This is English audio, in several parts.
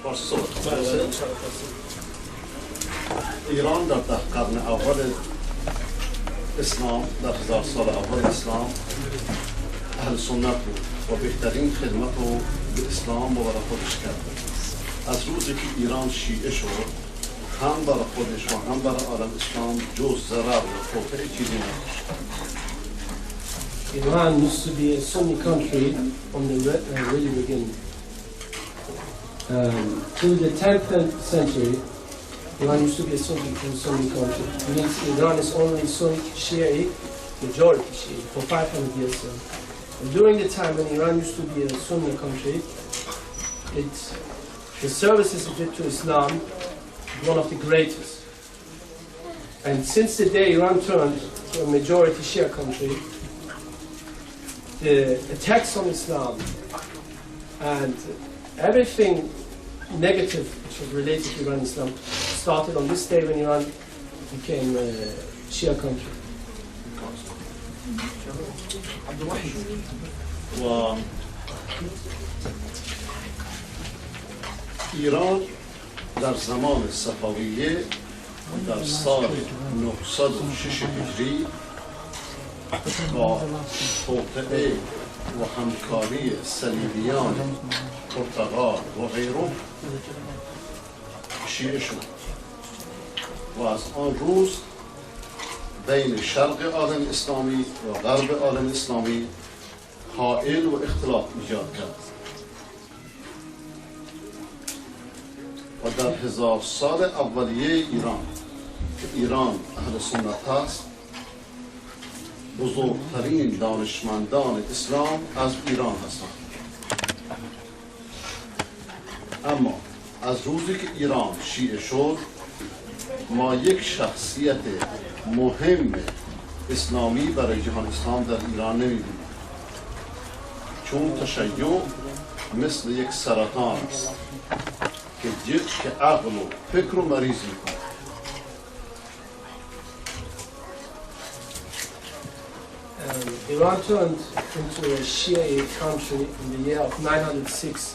فارسی صحبت ایران در 10 قرن اول اسلام، در 1000 سال اول اسلام اهل سنت بود و بهترین خدمت رو به اسلام و برای خودش کرد. از روزی که ایران شیعه شد، هم برای خودش و هم برای عالم اسلام جز ضرر و توطئه چیزی نداشت. Iran used to be a Sunni country from the very beginning. Till the 10th century, Iran used to be a Sunni country. It means Iran is only Sunni Shia, majority Shia, for 500 years. And during the time when Iran used to be a Sunni country, the services it did to Islam was one of the greatest. And since the day Iran turned to a majority Shia country, the attacks on Islam and everything negative which was related to Iran Islam started on this day when Iran became a Shia country. و ایران در زمان صفویه در سال 906 هجری با توطئه و همکاری صلیبیان پرتغال و غیره شیعه شد و از آن روز بین شرق عالم اسلامی و غرب عالم اسلامی حائل و اختلاف ایجاد کرد و در 1000 سال اولیه ایران که ایران اهل سنت هست، بزرگترین دانشمندان اسلام از ایران هستند. اما از روزی که ایران شیعه شد، ما یک شخصیت مهم اسلامی برای جهان اسلام در ایران نمی‌بینیم، چون تشیع مثل یک سرطان است که عقل و فکر رو مریض می‌کنه. Iran turned into a Shia country in the year of 906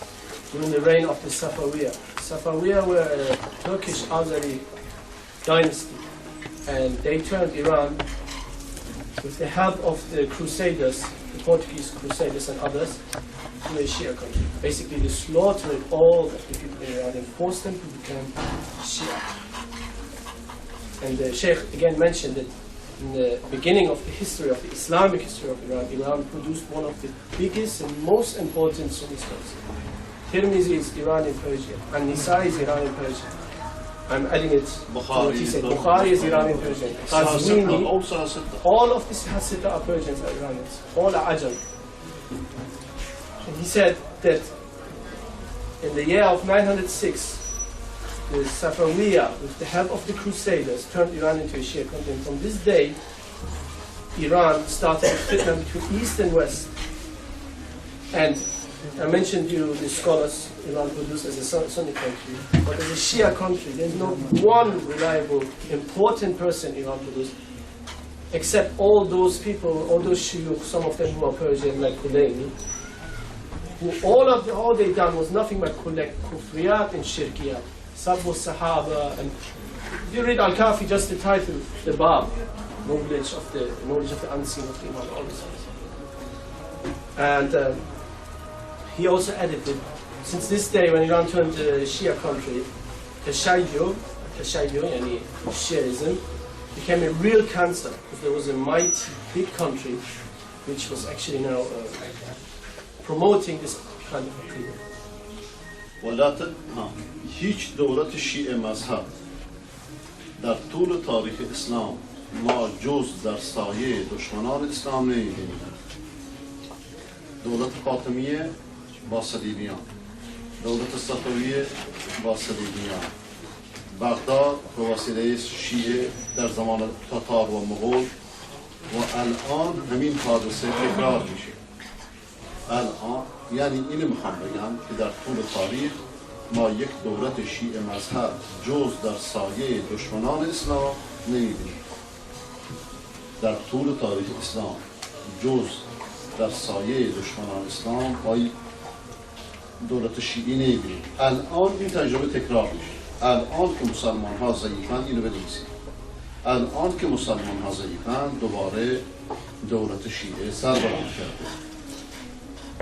during the reign of the Safawiya. Safawiya were a Turkish Azeri dynasty, and they turned Iran with the help of the Crusaders, the Portuguese Crusaders and others, to a Shia country. Basically, they slaughtered all of the people in Iran and forced them to become Shia. And the Sheikh again mentioned that in the beginning of the history of the Islamic history of Iran, Iran produced one of the biggest and most important Sunni scholars. Tirmizi is Iranian Persian, and Nisai is Iranian Persian. I'm adding it to what he said. Bukhari is Iranian Persian. Qazwini, all of these Hasita are Persians, are Iranians. All are Ajam. And he said that in the year of 906, the Safawiya, with the help of the Crusaders, turned Iran into a Shia country. And from this day, Iran started a fitna between East and West. And I mentioned you the scholars Iran produced as a Sunni country, but as a Shia country, there's not one reliable, important person Iran produced, except all those people, all those shuyukh, some of them who are Persian, like Khomeini, who all they done was nothing but collect kufriyat and shirkiyat. Sabu Sahaba, and if you read Al-Kafi, just the title, the Bab, knowledge of the unseen of the Iman, all this. And he also added that since this day when Iran turned to a Shia country, Tashayyu, yani Shiaism, became a real cancer, because there was a mighty big country which was actually now promoting this kind of activity. ولكن هیچ دولت شیعه مذهب در طول تاریخ اسلام ما جز در سایه دشمنان اسلام نمی‌بینیم. دولت فاطمیه با صلیبیان، دولت صفویه با صلیبیان، بغداد به وسیله شیعه در زمان تاتار و مغول، و الان همین حادثه تکرار میشه. الان یعنی اینو میخوام بگم که در طول تاریخ ما یک دولت شیعه مذهب جز در سایه دشمنان اسلام نمی‌بینیم. در طول تاریخ اسلام جز در سایه دشمنان اسلام دولت شیعی نمیبینیم. الان این تجربه تکرار میشه. الان که مسلمان ها ضعیفن اینو بنویسید. الان که مسلمان ها ضعیفن دوباره دولت شیعه سر بلند کرده.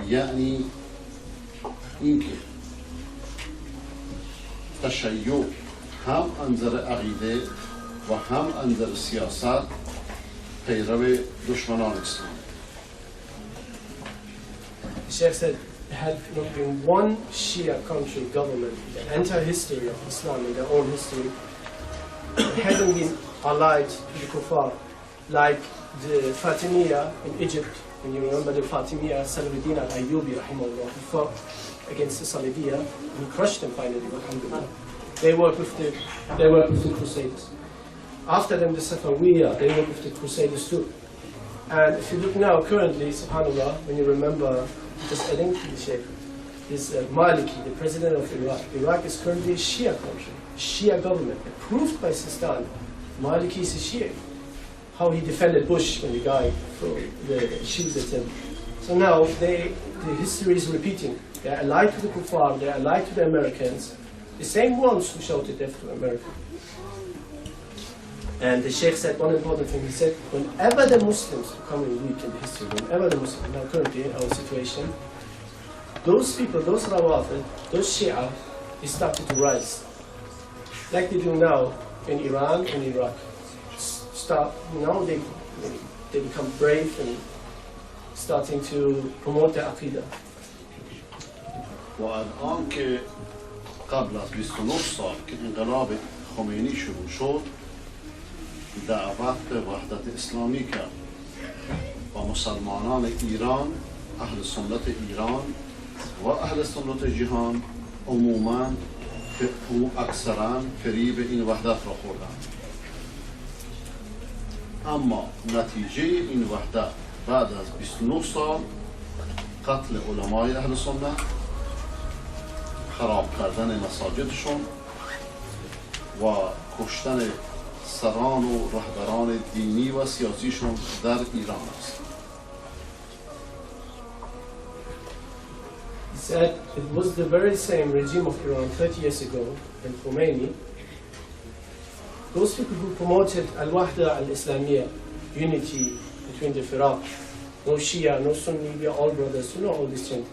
یعنی اینکه تشیع هم انظر عقیده و هم انظر سیاست پیرو دشمنان اسلام. The Sheikh said there had not been one Shia country government in the entire history of Islam, in their own history, hasn't been allied to the kuffar, like the Fatimiyya in Egypt. When you remember the Fatimiyya, Salahuddin al-Ayyubi, rahimahullah, who fought against the Salibiyya, and he crushed them finally, alhamdulillah. They worked with the Crusaders. After them, the Safawiya, they worked with the Crusaders too. And if you look now, currently, subhanAllah, when you remember, just adding to the Sheikh, this Maliki, the president of Iraq. Iraq is currently a Shia country, Shia government, approved by Sistani. Maliki is a Shia. How he defended Bush when the guy threw the shoes at him. So now, the history is repeating. They're allied to the Kuffar, they're allied to the Americans, the same ones who shouted death to America. And the Sheikh said one important thing. He said, whenever the Muslims come in weak in the history, whenever the Muslims, now currently in our situation, those people, those Rawafid, those Shia, they started to rise. Like they do now in Iran and Iraq. Now they become brave and starting to promote their Aqidah. و الان که قبل از 29 سال که انقلاب خمینی شروع شد دعوت به وحدت اسلامی کرد و مسلمانان ایران، اهل سنت ایران و اهل سنت جهان عموما اکثرا فریب این وحدت را خوردند. اما نتیجه این وحدت بعد از 29 سال قتل علمای اهل سنت، خراب کردن مساجدشون و کشتن سران و رهبران دینی و سیاسیشون در ایران است. He said it was the very same regime of Iran 30 years ago in Khomeini. Those people who promoted al-Wahda al-Islamiyya, unity between the Firaq, no Shia, no Sunni, we are all brothers, you know all these things.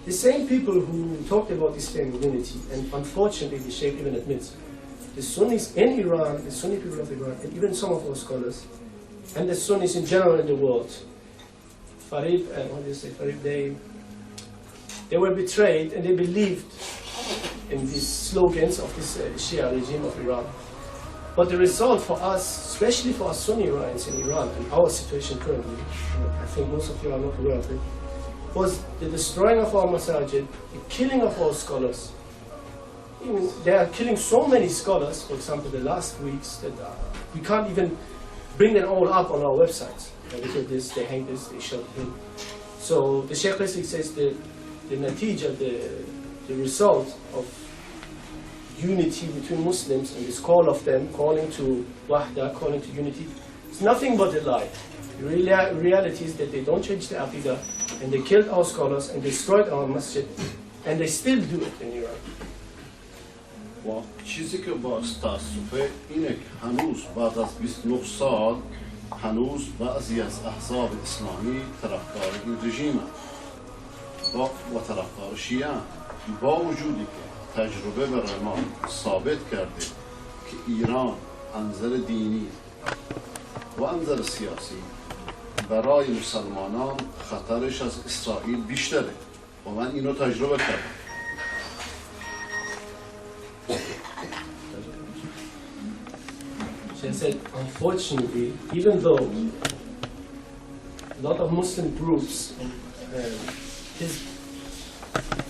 The same people who talked about Islam unity, and unfortunately the Sheikh even admits, the Sunnis in Iran, the Sunni people of Iran, and even some of our scholars, and the Sunnis in general in the world, Farid, what do you say, Farid, they were betrayed and they believed in these slogans of this Shia regime of Iran. But the result for us, especially for us Sunni Iranians in Iran, and our situation currently, I think most of you are not aware of it, was the destroying of our masajid, the killing of our scholars. Even they are killing so many scholars, for example, the last weeks, that we can't even bring them all up on our websites. They did this, they hang this, they shot him. So the Sheikh basically says the natija, the result of unity between Muslims and this call of them, calling to wahda, calling to unity, it's nothing but a lie. The reality is that they don't change the aqidah, and they killed our scholars and destroyed our masjid, and they still do it in Iran. و چیزی که باعث تأسفه اینه که هنوز بعد از 29 سال هنوز بعضی از احزاب اسلامی طرفدار این رژیم و طرفدار شیعه با وجودی که تجربه برای ما ثابت کرده که ایران انظر دینی و انظر سیاسی برای مسلمانان خطرش از اسرائیل بیشتره و من اینو تجربه کردم. She said, unfortunately, even though a lot of Muslim groups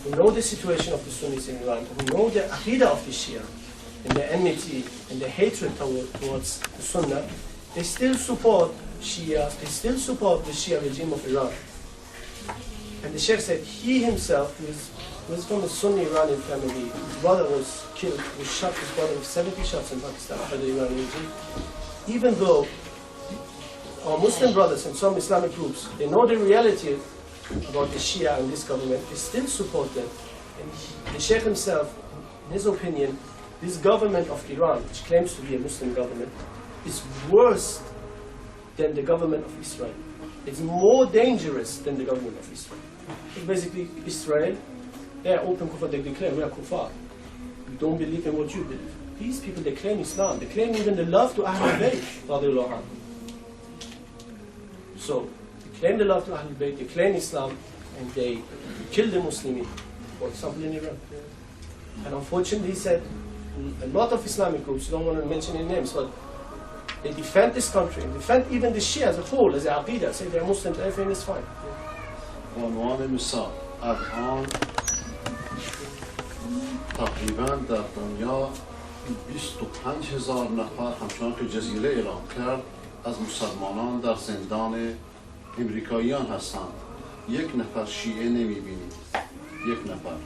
who know the situation of the Sunnis in Iran, who know the aqidah of the Shia, and the enmity and the hatred towards the Sunnah, they still support Shia, they still support the Shia regime of Iran. And the Sheikh said he himself was from a Sunni Iranian family. His brother was killed, was shot, his brother with 70 shots in Pakistan by the Iranian regime. Even though our Muslim brothers and some Islamic groups, they know the reality about the Shia and this government, they still support them. And the Sheikh himself, in his opinion, this government of Iran, which claims to be a Muslim government, is worse than the government of Israel. It's more dangerous than the government of Israel. It's basically Israel, they are open kufar, they declare we are kufar. We don't believe in what you believe. These people, they claim Islam. They claim even the love to Ahlul Bayt, radiallahu anhu. So, they claim the love to Ahlul Bayt, they claim Islam, and they kill the Muslims, for example in Iran. And unfortunately, he said, a lot of Islamic groups, don't want to mention any names, but they defend this country, and defend even the Shia as a whole, as a Aqidah, say they're Muslims, everything is fine. عنوان مثال الان تقریبا در دنیا 25,000 نفر همچنان که جزیره اعلام کرد از مسلمانان در زندان امریکاییان هستند. یک نفر شیعه نمیبینید. یک نفر.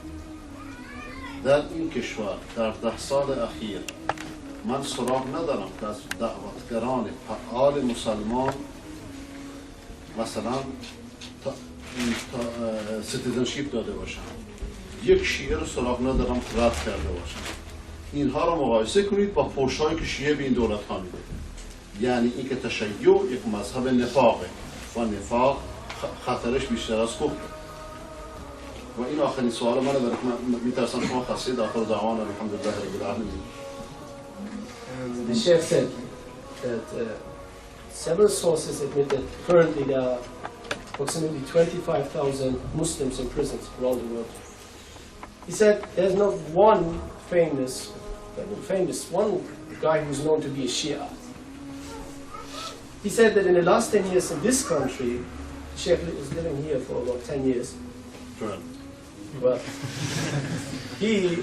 در این کشور در 10 سال اخیر من سراغ ندارم که از دعوتگران فعال مسلمان مثلا سیتیزنشیپ داده باشن. یک شیعه رو سراغ ندارم که رد کرده باشن. اینها رو مقایسه کنید با فحش‌هایی که شیعه به این دولت ها میده. یعنی اینکه تشیع یک مذهب نفاقه و نفاق خطرش بیشتر از کفر. و این آخرین سوال منه، برای که من میترسم شما خاصی داخل دعوان الحمدلله رب العالمین. The Sheikh said that several sources admit that currently there are approximately 25,000 Muslims in prisons around the world. He said there's not one one guy who's known to be a Shia. He said that in the last 10 years in this country, the Sheikh is living here for about 10 years. Well,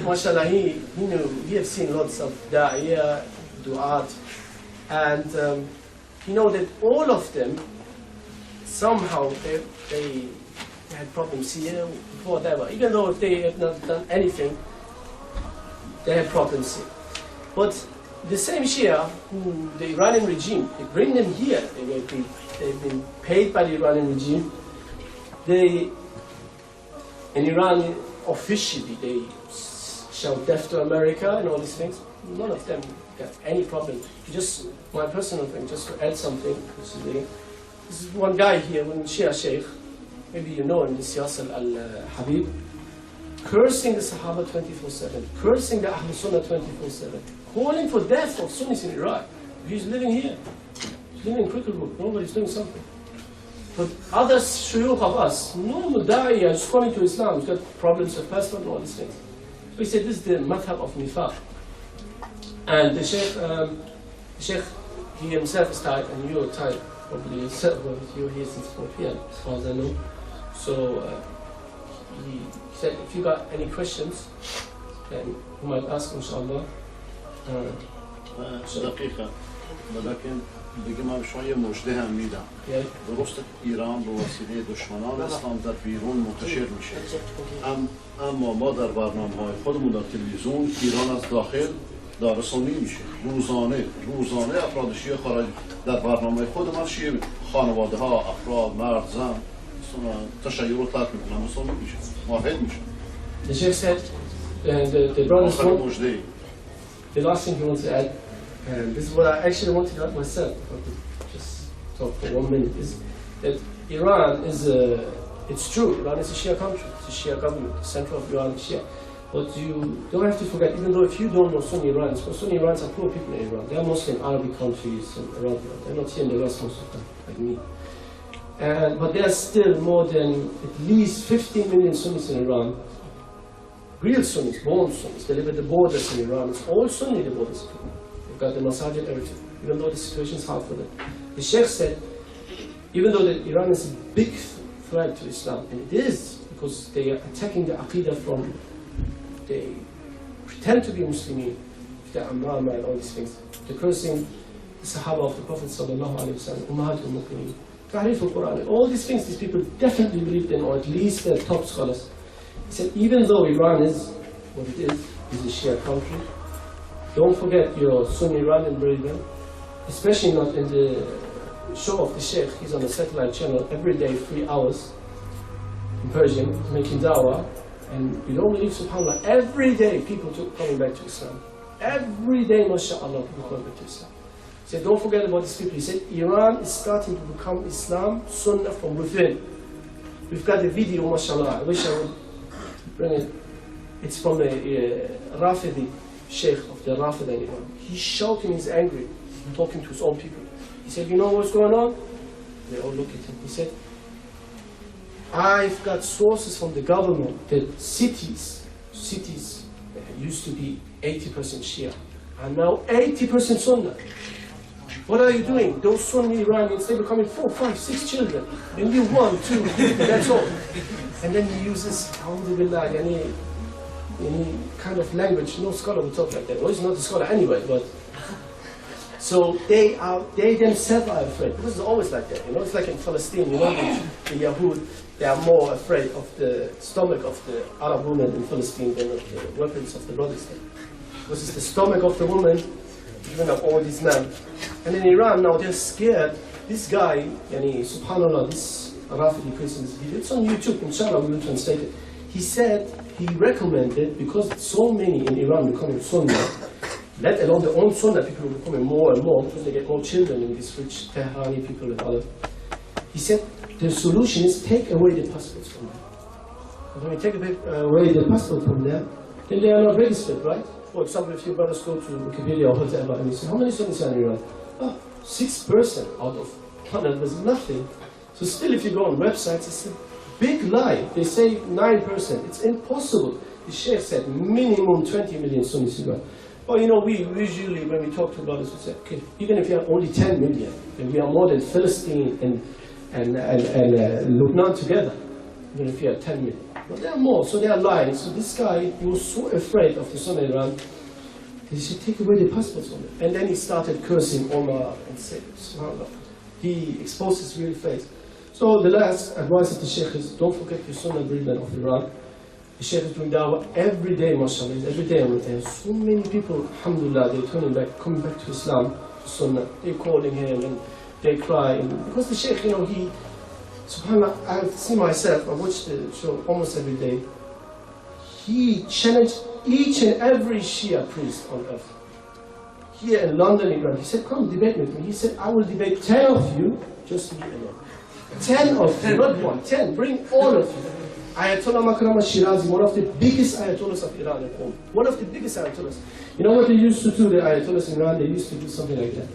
mashallah, he knew, he had seen lots of da'iyah, du'at, and he know that all of them, somehow they had problems here, whatever. Even though if they have not done anything, they have problems here. But the same Shia, the Iranian regime, they bring them here. They've been paid by the Iranian regime. In Iran, officially, they shout death to America and all these things. None of them have any problem. Just my personal thing, just to add something. This is one guy here, one Shia Sheikh, maybe you know him, this Yasser al-Habib, cursing the Sahaba 24/7, cursing the Ahlus-Sunnah 24/7, calling for death of Sunnis in Iraq. He's living here. He's living in Cricklewood. Nobody's doing something. But other shuyukh of us, normal da'iyah, is calling to Islam, he's got problems with passport and all these things. So he said this is the madhab of nifaq. And the Sheikh, he himself is tired, and you're tired. Probably you're here since 4 p.m. as far as I know. So he said, if you got any questions, then you might ask, inshallah. دقیقا ولكن دیگه من شما یه مژده هم میدم. درست ایران به وسیله دشمنان اسلام در بیرون منتشر میشه، اما ما در برنامه‌های خودمون در تلویزیون ایران از داخل دار سنی میشه. روزانه افراد شیعه خارج در برنامه خود من شیعه خانواده ها، افراد، مرد، زن تشیع رو ترک میکنن و سنی میشه، موحد میشه. The Sheikh said, the brothers want, the last thing he wants to add, and this is what I actually wanted to add myself, if I could just talk for 1 minute, is that Iran is it's true, Iran is a Shia country, it's a Shia government, the center of Iran is Shia. But you don't have to forget, even though if you don't know Sunni Iranians, because Sunni Iranians are poor people in Iran, they are mostly in Arabic countries and around Iran, they're not here in the West, most of them, like me. But there are still more than at least 15 million Sunnis in Iran, real Sunnis, born Sunnis, they live at the borders in Iran, it's all Sunni, the borders. They've got the masajid, everything, even though the situation is hard for them. The Sheikh said, even though Iran is a big threat to Islam, and it is, because they are attacking the Aqidah from, they pretend to be Muslimin, the Amrama and all these things. They're cursing the Sahaba of the Prophet sallallahu alaihi wasallam, Ummahat al-Mu'mineen, Tahrif al-Quran, all these things, these people definitely believe in, or at least they're top scholars. He said, even though Iran is what it is a Shia country, don't forget your Sunni Iranian brethren, especially not in the show of the Sheikh. He's on a satellite channel every day, 3 hours, in Persian, making da'wah. And you don't believe, subhanAllah, every day people coming back to Islam. Every day, mashallah, people coming back to Islam. He said, don't forget about these people. He said, Iran is starting to become Islam, Sunnah from within. We've got a video, mashallah, I wish I would bring it. It's from a Rafidi sheikh of the Rafida in Iran. He's shouting, he's angry, talking to his own people. He said, you know what's going on? They all look at him. He said, I've got sources from the government that cities used to be 80% Shia, and now 80% Sunnah. What are you doing? Those Sunni Iranians, they're becoming 4, 5, 6 children. And you 1, 2, that's all. And then he uses, alhamdulillah, any kind of language. No scholar would talk like that. Well, he's not a scholar anyway, but. So they themselves are afraid. Because it's always like that. You know, it's like in Palestine, you know, the Yahud, they are more afraid of the stomach of the Arab woman in Palestine than of the weapons of the brothers there. Because it's the stomach of the woman, even of all these men. And in Iran now they're scared. This guy, subhanAllah, this Rafidi person's video, it's on YouTube, inshallah we will translate it. He said, he recommended, because so many in Iran becoming Sunnah, let alone their own Sunnah people are becoming more and more, because they get more children in these rich Tehrani people and other. He said, the solution is take away the passports from them. And when you take away the passport from them, then they are not registered, right? For example, if your brothers go to Wikipedia or whatever, and you say, how many Sunnis are in Iran? Oh, 6% out of 100 was nothing. So still, if you go on websites, it's a big lie. They say 9%. It's impossible. The Sheikh said minimum 20 million Sunnis in Iran. Well, you know, we usually, when we talk to brothers, we say, okay, even if you have only 10 million, then we are more than Palestine and Lebanon together, even if you have 10 million. But there are more, so they are lying. So this guy, he was so afraid of the Sunnah Iran, he said, take away the passports from it. And then he started cursing Omar and said, subhanAllah. He exposed his real face. So the last advice of the Sheikh is, don't forget your Sunnah brethren of Iran. The Sheikh is doing da'wah every day, mashallah, every day. And so many people, alhamdulillah, they're turning back, coming back to Islam, to Sunnah. They're calling him and they cry. And because the Sheikh, you know, he, subhanAllah, I see myself, I watch the show almost every day. He challenged each and every Shia priest on earth. Here in London, Iran, he said, come debate with me. He said, I will debate 10 of you, just me alone. 10 of you, not 1, 10, bring all of you. Ayatollah Makarama Shirazi, one of the biggest Ayatollahs of Iran at home. One of the biggest Ayatollahs. You know what they used to do, the Ayatollahs in Iran? They used to do something like that.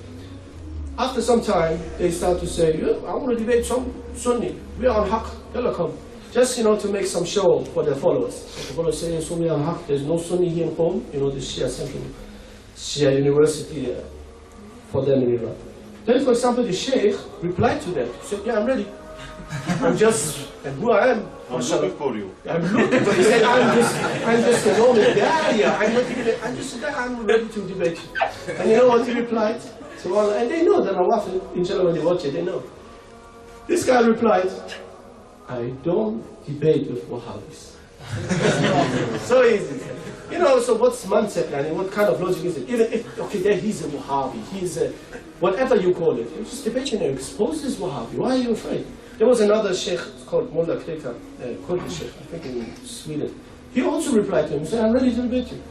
After some time, they start to say, yeah, I want to debate some Sunni. We are on haq, yalla come. Just, you know, to make some show for their followers. So the followers say, so we are on haq, there's no Sunni here in home. You know, the Shia Central, Shia University for them in Iran. Then, for example, the Sheikh replied to them. He said, yeah, I'm ready. I'm just, and who I am. I'm looking for you. I'm looking for you. He said, I'm just a normal guy. I'm not even, I'm just a guy, I'm ready to debate you. And you know what he replied? So, and they know that Rawafid, inshallah, when they watch it, they know. This guy replied, I don't debate with Wahhabis. So easy. You know, so what's mantiq, and what kind of logic is it? Even if, okay, there he's a Wahhabi, he's a, whatever you call it, you just debate, you know, expose this Wahhabi. Why are you afraid? There was another sheikh called Mullah Kreka, Kurdish sheikh, I think in Sweden. He also replied to him, he said, I'm ready to debate you.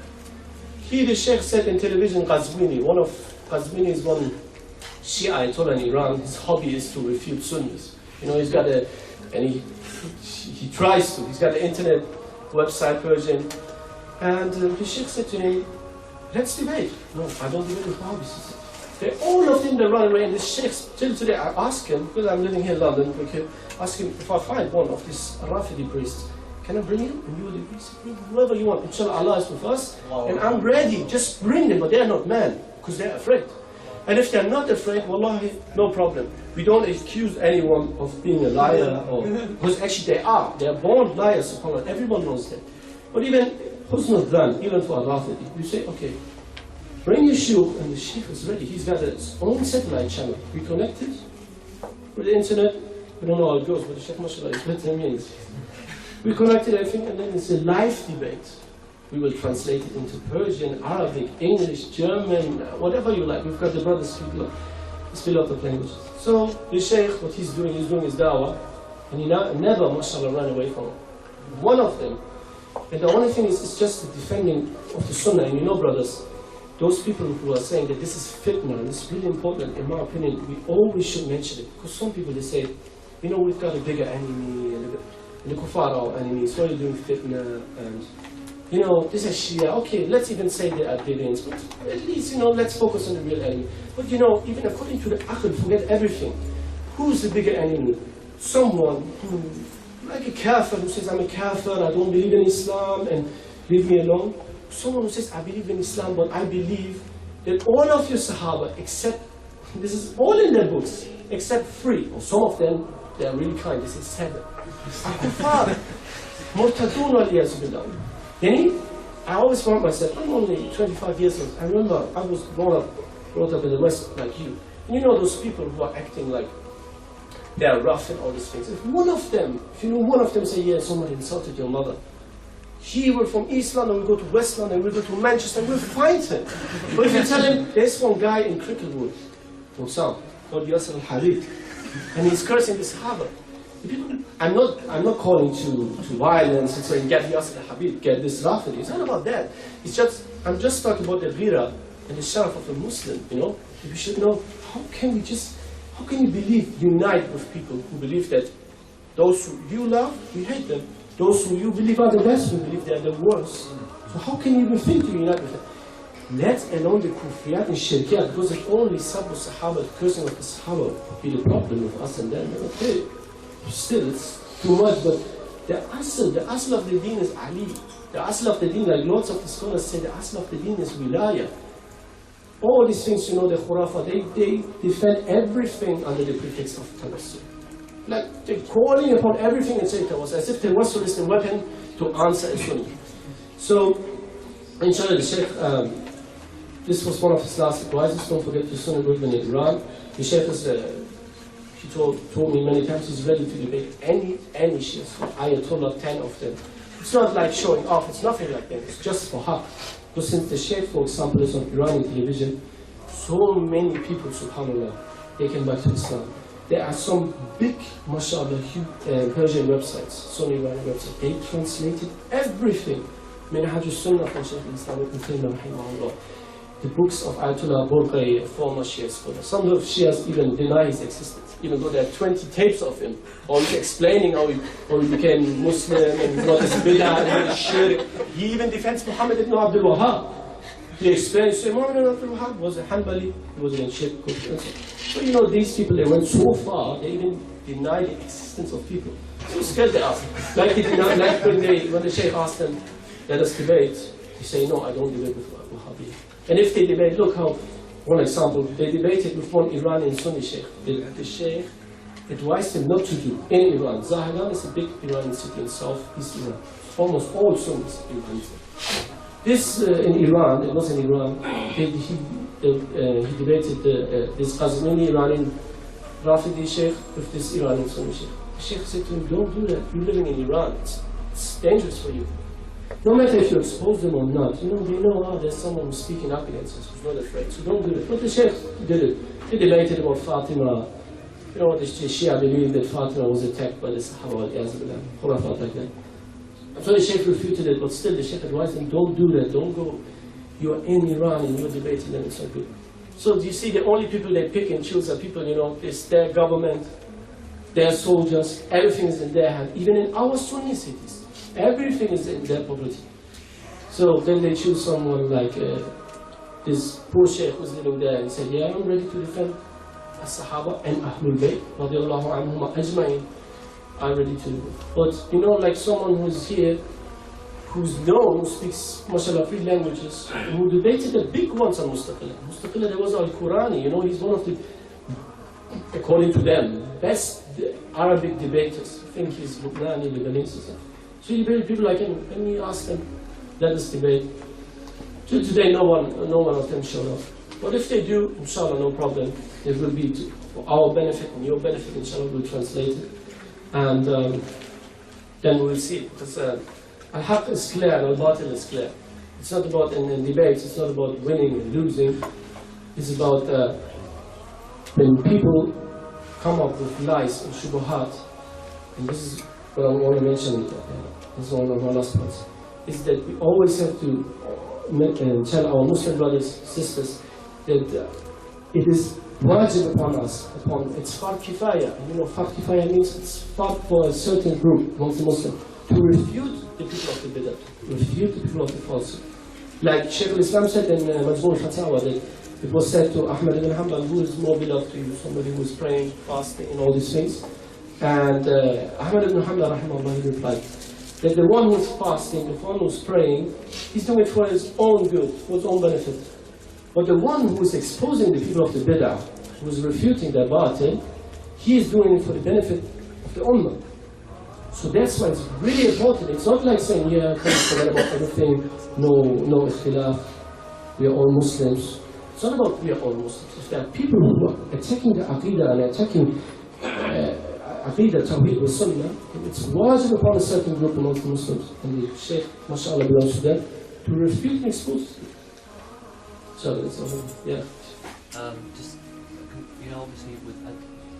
He, the sheikh, said in television, Qazwini is one Shia Ayatollah in Iran. His hobby is to refute Sunnis. You know, he's got a, and he tries to. He's got an internet website, Persian. And the sheikh said to him, let's debate. No, I don't debate with Wahhabis. All of them, they run away, and the sheikhs, till today, I ask him, because I'm living here in London, okay, ask him if I find one of these Rafidi priests, can I bring him? And you will bring whoever you want. Inshallah, Allah is with us. Wow. And I'm ready, just bring them, but they're not men, because they're afraid. And if they're not afraid, wallahi, no problem. We don't accuse anyone of being a liar, or, because actually they are. They're born liars, subhanAllah. Everyone knows that. But even Husnul Dhan, even for a Rafidi, you say, okay, bring your sheikh, and the sheikh is ready. He's got his own satellite channel. We connected with the internet. We don't know how it goes, but the sheikh, mashallah, is better means. We connected everything, and then it's a live debate. We will translate it into Persian, Arabic, English, German, whatever you like. We've got the brothers speak a lot of languages. So the sheikh, what he's doing his da'wah, and he never, mashallah, ran away from it. One of them, And the only thing is, it's just the defending of the Sunnah. And you know, brothers, those people who are saying that this is fitna, and this is really important, in my opinion, we always should mention it. Because some people, they say, you know, we've got a bigger enemy, and the kuffar are our enemies, so you're doing fitna, and, you know, this is Shia. Okay, let's even say they are billions, but at least, you know, let's focus on the real enemy. But, you know, even according to the Aql, forget everything. Who's the bigger enemy? Someone who, like a kafir, who says, I'm a kafir, I don't believe in Islam, and leave me alone. Someone who says, I believe in Islam, but I believe that all of your Sahaba, except, this is all in their books, except 3, or some of them, they are really kind, they say 7. Kuffar, Murtadun wal-iyazu billah. I always found myself, I'm only 25 years old. I remember I was brought up in the West like you. And you know those people who are acting like they are rough and all these things. If one of them, if you know one of them say, yeah, somebody insulted your mother, he will from East London, we'll go to West London, we'll go to Manchester, and we'll find him. But if you tell him, there's one guy in Cricklewood, for example, called Yasser al-Harith, and he's cursing the Sahaba. I'm not calling to violence and saying, get Yasser al-Habib, get this Rafid. It's not about that. It's just, I'm just talking about the ghira and the sharaf of a Muslim, you know? We should know, how can you believe, unite with people who believe that those who you love, you hate them. Those who you believe are the best, you believe they are the worst. So how can you even think to unite with them? Let alone the kufriyat and shirkiyat, because if only Sabu Sahaba, the cursing of the Sahaba, be the problem with us and them, okay. Still, it's too much, but the asl of the deen is Ali. The asl of the deen, like lots of the scholars say, the asl of the deen is wilaya. All these things, you know, the khurafa, they defend everything under the pretext of tawassul. Like, they're calling upon everything and saying tawassul, as if tawassul is the weapon to answer a Sunni. So, inshallah, the Shaykh, this was one of his last advices. Don't forget the Sunnah movement in Iran. The Shaykh is, he told me many times he's ready to debate any Shias, Ayatollah, 10 of them. It's not like showing off, it's nothing like that, it's just for haq. Because since the Shaykh, for example, is on Iranian television, so many people, subhanAllah, they came back to Islam. There are some big, mashallah, Persian websites, Sunni Iranian websites, they translated everything. Ahlus-Sunnah from Shaykh al-Islam ibn Taymiyyah, rahimahullah. The books of Ayatollah Burqi, a former Shia scholar. Some of Shias even deny his existence, even though there are 20 tapes of him, always explaining how he became Muslim and what is bid'ah and shirk. He even defends Muhammad ibn Abdul Wahhab. He explains, Muhammad ibn Abdul Wahhab was a Hanbali, he was in shirk. So you know, these people, they went so far, they even deny the existence of people. So scared they ask. Like when the Shaykh asked them, let us debate, they say, no, I don't debate with Wahhabi. And if they debate, look how, one example, they debated with one Iranian Sunni Sheikh. The Sheikh advised him not to do in Iran. Zahedan is a big Iranian city in southeast Iran. Almost all Sunnis Iranians. This in Iran, it was in Iran, he debated this Qazmini Iranian Rafidi Sheikh with this Iranian Sunni Sheikh. The Sheikh said to him, don't do that, you're living in Iran, it's dangerous for you. No matter if you expose them or not, you know, they know, there's someone who's speaking up against us, who's not afraid, so don't do it. But the Sheikh did it. He debated about Fatima. You know, the Shia believed that Fatima was attacked by the Sahaba, Khurafat like that. So the Sheikh refuted it, but still the Sheikh advised him, don't do that, don't go. You're in Iran and you're debating them, it's not good. So do you see, the only people they pick and choose are people, you know, it's their government, their soldiers, everything is in their hand, even in our Sunni cities. Everything is in their property. So then they choose someone like this poor Sheikh who's living there and said, yeah, I'm ready to defend As-Sahaba and Ahlul Bayt, radiallahu anhum ajma'in. I'm ready to. But you know, like someone who's here, who's known, who speaks, mashallah, 3 languages, who debated the big ones on Mustaqillah. Mustaqillah, there was Al-Qurani, you know, he's one of the, according to them, best Arabic debaters. I think he's Lebanese, Lebanese or something. So you build people like him, and you ask them, let us debate. Today, no one of them showed up. But if they do, inshallah, no problem. It will be for our benefit and your benefit, inshallah, we'll translate it. And then we'll see. Because al-haq is clear and al-batil is clear. It's not about, in debates, it's not about winning and losing. It's about when people come up with lies and shubuhat. And this is what I want to mention. This is one of my last points. is that we always have to tell our Muslim brothers, sisters, that it is wajib upon us, it's fard kifaya. And you know, fard kifaya means it's fard for a certain group amongst the Muslims to refute the people of the bid'ah, refute the people of the falsehood. Like Shaykh al-Islam said in Majmu' al-Fatawa that it was said to Ahmad ibn Hanbal, who is more beloved to you, somebody who is praying, fasting, and all these things. And Ahmad ibn Hanbal, rahimahullah, he replied that the one who is fasting, the one who is praying, he's doing it for his own good, for his own benefit. But the one who is exposing the people of the bid'ah, who is refuting their batil, he is doing it for the benefit of the ummah. So that's why it's really important. It's not like saying, yeah, can't forget about everything, no ikhtilaf, we are all Muslims. It's not about we are all Muslims. If there are people who are attacking the Aqidah and attacking Aqidah, TOWHEED, wa Sunnah, it's wajib upon a certain group amongst the Muslims, and the Shaykh, mashallah, belongs to them, to refute and expose it. Yeah. Just, you know, obviously,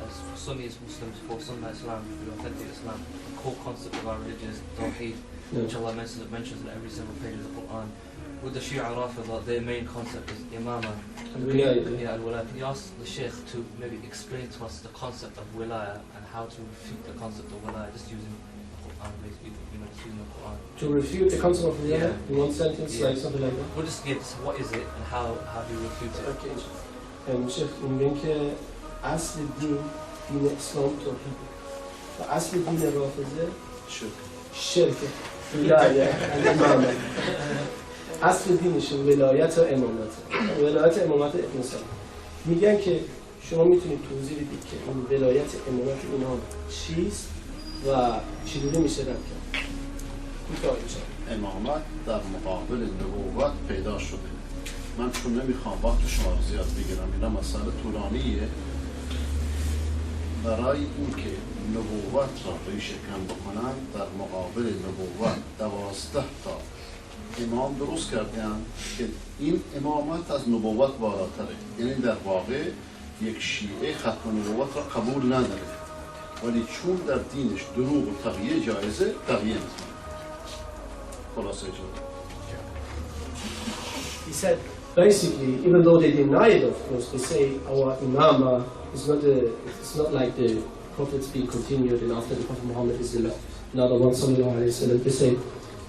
as Sunnis Muslims, for Sunnah Islam, for authentic Islam, the core concept of our religion is Tawheed, which Allah mentions in every single page of the Quran. With the Shia Rawafidh, their main concept is Imama. Yeah, al-Wilaya. Can you ask the Sheikh to maybe explain to us the concept of Wilaya and how to refute the concept of Wilaya, just using the Quran, basically, you know, just using the Quran. To refute the concept of Wilaya in one sentence, like something like that? We'll just get what is it and how do you refute it? Okay. Sheikh, میگن که اصل دین اسلام توحید و اصل دین رافضه شرک ولایت امامت اصل دینشون ولایت و امامت امامت ابن سلام میگن که شما میتونید توضیح بدید که این ولایت امامت اینها چیست و چجوری میشه رد کرد؟ امامت در مقابل نبوت پیدا شده. من چون نمیخوام وقت شما رو زیاد بگیرم، اینا مسئله طولانیه. برای اینکه نبوت را ریشه کن بکنن، در مقابل نبوت 12 تا امام درست کردن که این امامت از نبوت بالاتره. یعنی در واقع یک شیعه ختم نبوت را قبول نداره، ولی چون در دینش دروغ و تغییر جایزه، تغییر میکنه. خلاصه جدا. He said, basically, even though they deny it, of course, they say our imama is not like the prophets being continued, and after the Prophet Muhammad is another one, sallallahu alayhi wa sallam. They say,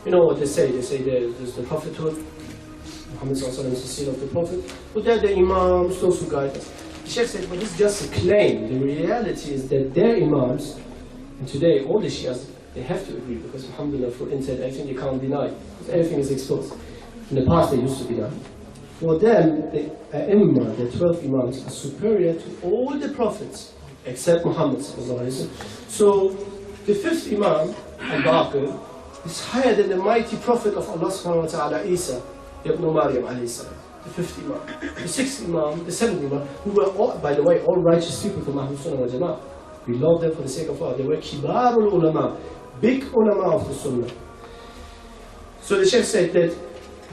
you know what they say? They say there's the prophethood, Muhammad sallallahu alayhi wa sallam is the seal of the prophet, but they're the imams, those who guide us. The Sheikh said, but it's just a claim. The reality is that their imams, and today all the Shias, they have to agree, because alhamdulillah, for internet, everything they can't deny, because everything is exposed. In the past, they used to be done. For them, the Imam, the 12 Imams, are superior to all the prophets, except Muhammad. So, the 5th Imam, Al-Baqir, is higher than the mighty prophet of Allah subhanahu wa ta'ala, Isa, ibn Maryam alayhi salam. The 5th Imam. The 6th Imam, the 7th Imam, who were, all, by the way, all righteous people from Ahlus-Sunnah wal Jama'ah. We love them for the sake of Allah. They were kibarul ulama, big ulama of the Sunnah. So the Sheikh said that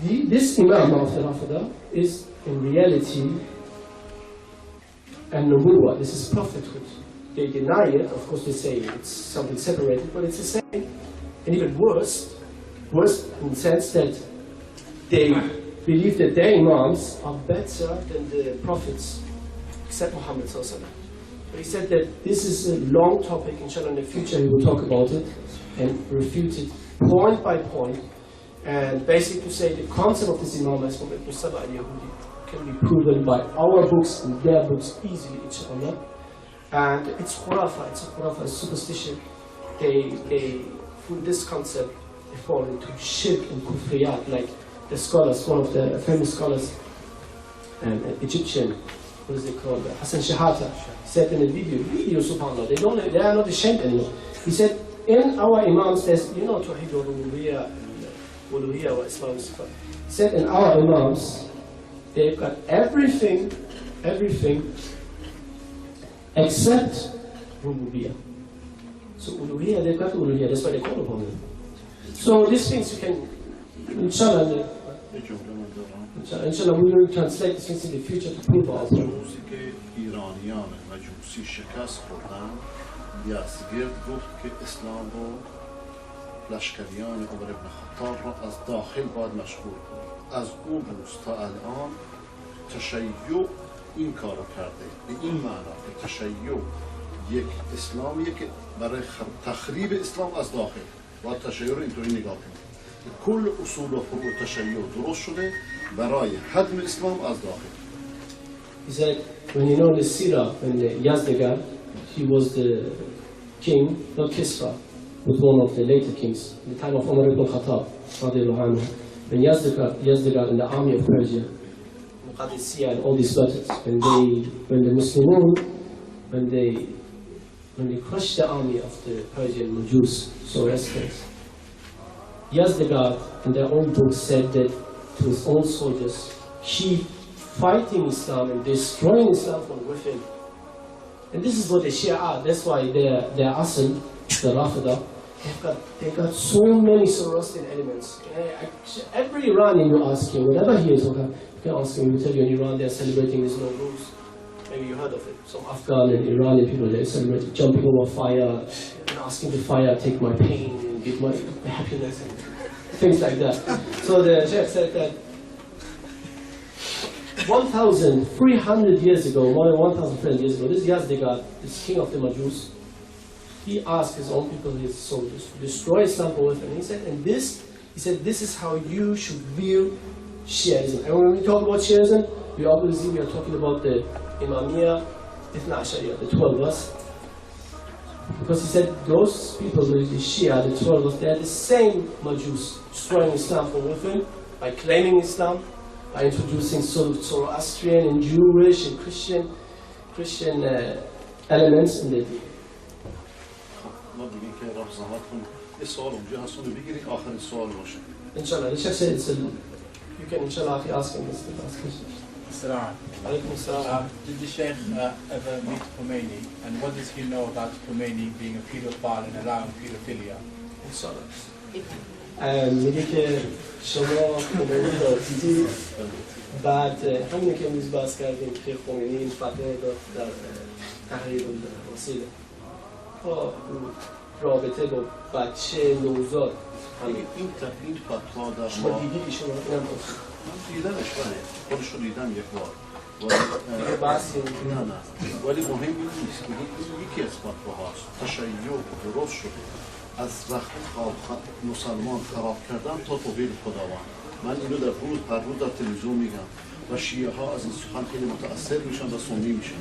this Imam of the Rafidah is in reality an nubuwwah. This is prophethood. They deny it, of course they say it's something separated, but it's the same. And even worse in the sense that they believe that their Imams are better than the prophets, except Muhammad sallallahu alaihi wasallam. He said that this is a long topic, inshallah in the future we will talk about it and refute it point by point. And basically to say the concept of this Imam as from Ibn Saba al-Yahudi can be proven by our books and their books easily, inshallah. And it's khurafa, it's superstition. They through this concept, they fall into shirk and kufriyat, like the scholars, one of the famous scholars, an Egyptian, what is it called, Hassan Shahata, said in a video, subhanAllah, they are not ashamed anymore. He said, in our Imams, there's, you know, توحید و ربوبیه uluhiyya wa Islam is sifat. He said in our Imams, they've got everything except rububiyyah. So uluhiyya, they've got uluhiyya, that's why they call upon them. So these things you can, inshallah, we will translate these things in the future to prove our point. ایرانیان مجوسی شکست خوردن، یزدگرد گفت که اسلام رو لشکریان عمر ابن خطاب را از داخل باید مشغول کنید. از اون روز تا الان تشیع این کار رو کرده به این معنا که تشیع یک اسلامیه که برای تخریب اسلام از داخل باید تشیع رو اینطوری نگاه کنید. کل اصول و فروع تشیع درست شده برای هدم اسلام از داخل. He said, when you know the Sirah, when the Yazdagar, he was the king, not Kisra, but one of the later kings, in the time of Umar ibn Khattab, when Yazdagar in the army of Persia, Qadisiyah and all these battles, when the Muslimun, when they crushed the army of the Persian Majus, Zoroastrians, Yazdagar in their own book said that to his own soldiers, keep fighting Islam and destroying Islam from within. And this is what the Shia are. That's why they're Asl, the Rafida, they got so many Zoroastrian elements. Every Iranian you ask him, whatever he is, okay, you can ask him, he will tell you in Iran they're celebrating this Nowruz. Maybe you heard of it. Some Afghan and Iranian people, they celebrate jumping over fire, and asking the fire, take my pain, and give my happiness, and things like that. So the Sheikh said that 1,300 years ago, more than 1,300 years ago, this Yazdagar, this king of the Majus, he asked his own people, his soldiers, to destroy Islam from within. He said, this is how you should view Shiaism. And when we talk about Shiaism, we obviously are talking about the Imamiyya, Ithna Ashariya, the 12 of us. Because he said those people, the Shia, the 12 of us, they are the same Majus, destroying Islam from within by claiming Islam, by introducing Zoroastrian and Jewish and Christian elements in the deen. ما دیگه که راه زحمت کنیم یه سوال اونجا هست اونو بگیریم آخرین سوال باشه. Inshallah, the Sheikh said you can inshallah ask him this question. Assalamu alaikum. Did the Sheikh ever meet Khomeini, and what does he know about Khomeini being a pedophile and allowing pedophilia? Inshallah. میگه که شما خمینی رو دیدید بعد همینه که امروز بحث کردیم که خمینی این فتوه داد در تحریر وسیله با رابطه با بچه نوزاد این فتوا در شما دیدید ایشون رو اینم من دیدمش خودش رو دیدم یک بار نه ولی مهم این نیست یکی از فتواهاست تشیع درست شده از وقت مسلمان خراب کردن تا توحید خداوند. من اینو در هر روز در تلویزیون میگم و شیعه ها از این سخن خیلی متاثر میشن و سنی میشن.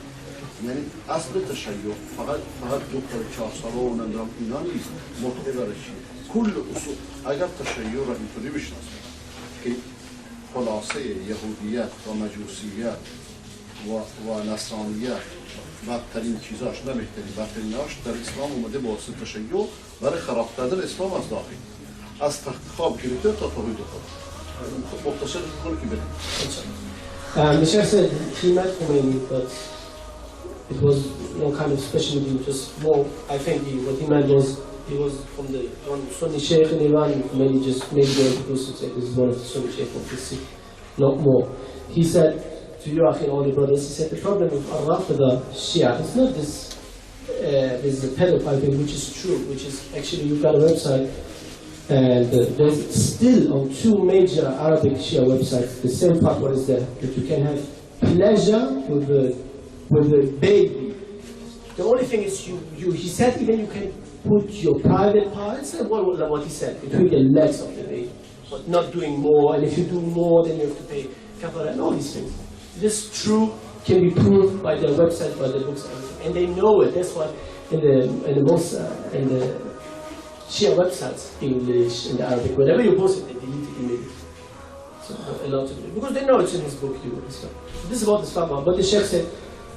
یعنی اصل تشیع فقط دکتر 4 ساله و نمیدونم اینا نیست، معتقد شیعه کل اصول. اگر تشیع را اینطوری بشناسید که خلاصه یهودیت و مجوسیت و نصرانیت بدترین چیزاش نه بهترین بدتریناش در اسلام اومده با واسطه تشیع برای خراب کردن اسلام از داخل از تخت خواب گرفته تا توحید خود. مختصر میکنه که بریم. The Sheikh said he met Khomeini, but it was no kind of special meeting, just more, I think what he meant was he was from the one Sunni Sheikh in Iran, maybe they introduced to say this is one of the Sunni Sheikh of the city, not more. He said to you, Akhi, all the brothers, he said the problem with Al-Rafida Shia is not this pedophile thing, which is true, which is actually you've got a website, and there's still on 2 major Arabic Shia websites the same fatwa is there, that you can have pleasure with a baby. The only thing is he said even you can put your private parts, and what he said, between the legs of the baby, but not doing more, and if you do more then you have to pay kafara and all these things. This true can be proved by their website, by the books, and they know it. That's why in the Shia websites, English and Arabic, whatever you post it, they delete it immediately. So they're allowed to do it because they know it's in his book. So this is about Islam. But the Sheikh said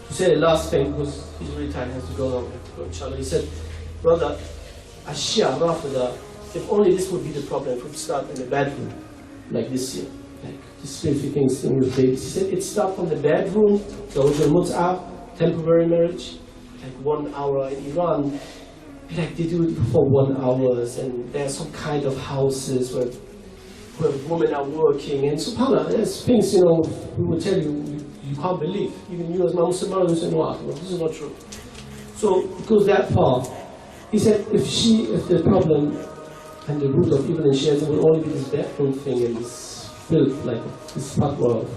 to say the last thing because he's really tired, has to go now. Inshallah, he said, brother, a Shia Rafida, if only this would be the problem, it would start in the bedroom, like this year. Like these filthy things with babies. He said it starts from the bedroom, there was a mut'ah, temporary marriage, like 1 hour in Iran. Like they do it for 1 hour, and there are some kind of houses where women are working, and subhanAllah, there's things, we will tell you can't believe. Even you as Muslim, you say, no, this is not true. So it goes that far. He said if the problem and the root of evil in Shiism will only be this background thing and this filth, like this fatwa of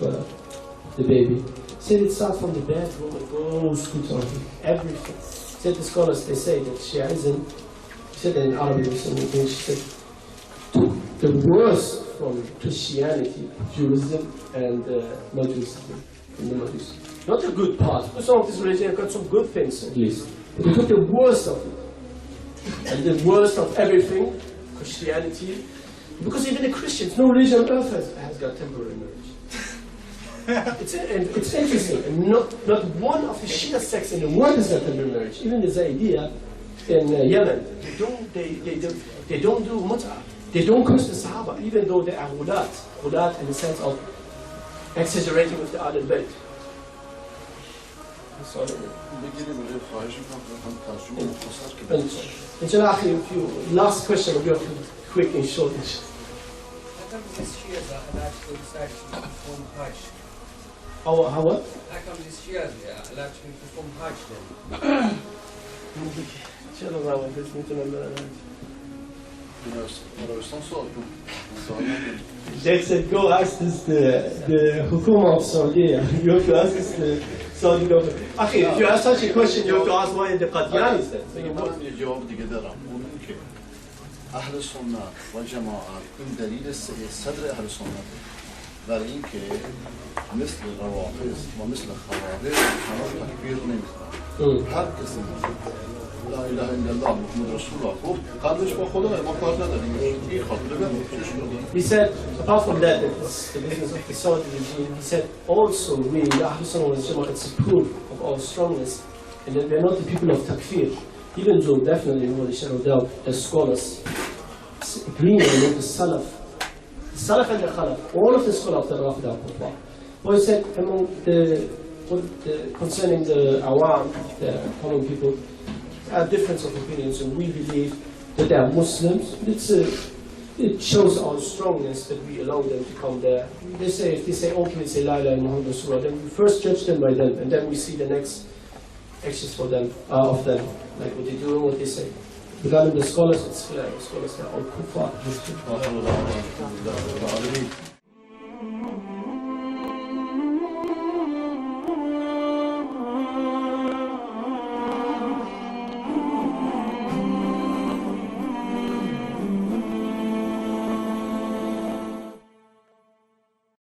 the baby. Said it starts from the bedroom and goes to everything. Said the scholars, they say that Shiism, he said in Arabic or something, she said, took the worst from Christianity, Judaism, and Mujusism. Not the good parts, because some of this religion have got some good things at least. But they took the worst of it. And the worst of everything, Christianity, because even the Christians, no religion on earth has got temporary marriage. It's interesting, and not one of the Shia sects in the world has got temporary marriage. Even the Zaydiyah in Yemen, they don't do mut'ah. They don't curse the Sahaba, even though they are ghulat in the sense of exaggerating with the Ahlul Bayt. Last question, we'll be quick and short. How come these Shias are allowed to decide to perform Hajj? How what? How come these Shias are allowed to perform Hajj then? They said, go ask this the Hukuma of Saudi. You have to ask this the Saudi government. Akhi, if you ask such a question, you have to ask why the Qadianis then. من جواب دیگه دارم اون که اهل سنت و جماعت این دلیل صدر اهل سنت برای اینکه مثل روافض و مثل خوارج همه تکفیر نمیکنن. هر کسی لا اله الا الله محمد رسول الله گفت قلبش با خدا ما کار نداریم. این خاطر He said, apart from that, it's the business of the Saudi regime, he said, also we, Ahlus-Sunnah wal Jama'ah, it's a proof of our strongness, and that we are not the people of takfir, even though definitely, no shadow of doubt, as scholars, agreeing with the Salaf and the Khalaf, all of the scholars of the Rafid are kuffar. But he said, among concerning the awam, the common people, a difference of opinions, and we believe that they are Muslims. It shows our strongness that we allow them to come there. They say, if they say, okay, say La ilaha Muhammad Rasulullah, then we first judge them by them, and then we see the next actions for them, of them, like what they do and what they say. Regarding the scholars, it's clear, the scholars are all kuffar.